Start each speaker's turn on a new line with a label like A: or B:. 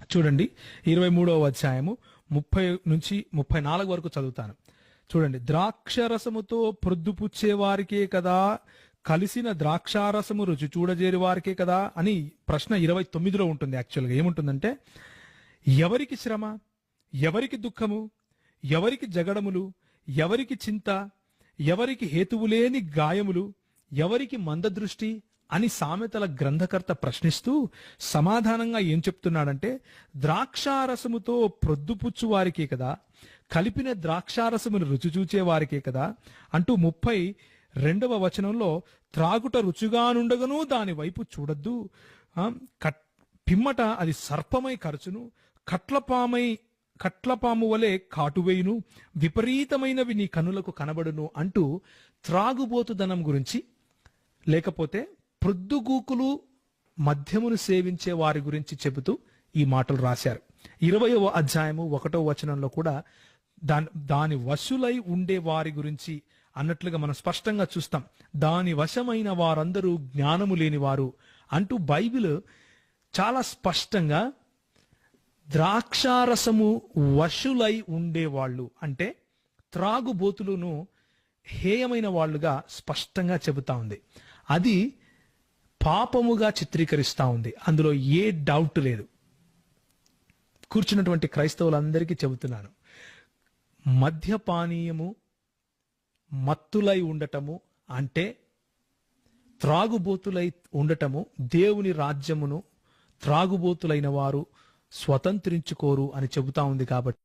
A: చూడండి 23వ అధ్యాయము 30 నుంచి 34 వరకు చదువుతాను. చూడండి, ద్రాక్షరసముతో ప్రొద్దుపుచ్చే వారికే కదా, కలిసిన ద్రాక్షారసము రుచి చూడజేరి వారికే కదా అని ప్రశ్న 29లో ఉంటుంది. యాక్చువల్గా ఏముంటుందంటే, ఎవరికి శ్రమ, ఎవరికి దుఃఖము, ఎవరికి జగడములు, ఎవరికి చింత, ఎవరికి హేతువులేని గాయములు, ఎవరికి మందదృష్టి అని సామెతల గ్రంథకర్త ప్రశ్నిస్తూ సమాధానంగా ఏం చెప్తున్నాడంటే, ద్రాక్షారసముతో ప్రొద్దుపుచ్చు వారికే కదా, కలిపిన ద్రాక్షారసమును రుచి చూచే వారికే కదా అంటూ 32వ వచనంలో, త్రాగుట రుచిగానుండగను దాని వైపు చూడద్దు, పిమ్మట అది సర్పమై కరచును, కట్లపాము వలె కాటువేయును, విపరీతమైనవి నీ కనులకు కనబడును అంటూ త్రాగుబోతుదనం గురించి, లేకపోతే ప్రొద్దుగూకులు మద్యమును సేవించే వారి గురించి చెబుతూ ఈ మాటలు రాశారు. 20వ అధ్యాయము 1వ వచనంలో కూడా దాని వశులై ఉండే వారి గురించి అన్నట్లుగా మనం స్పష్టంగా చూస్తాం. దాని వశమైన వారందరూ జ్ఞానము లేని వారు అంటూ బైబిల్ చాలా స్పష్టంగా ద్రాక్షారసము వశులై ఉండేవాళ్ళు అంటే త్రాగుబోతులను హేయమైన వాళ్ళుగా స్పష్టంగా చెబుతా ఉంది. అది పాపముగా చిత్రీకరిస్తా ఉంది, అందులో ఏ డౌట్ లేదు. కూర్చున్నటువంటి క్రైస్తవులందరికీ చెబుతున్నాను, మద్యపానీయము మత్తులై ఉండటము అంటే, త్రాగుబోతులై ఉండటము, దేవుని రాజ్యమును త్రాగుబోతులైన వారు స్వతంత్రించుకోరు అని చెబుతా ఉంది. కాబట్టి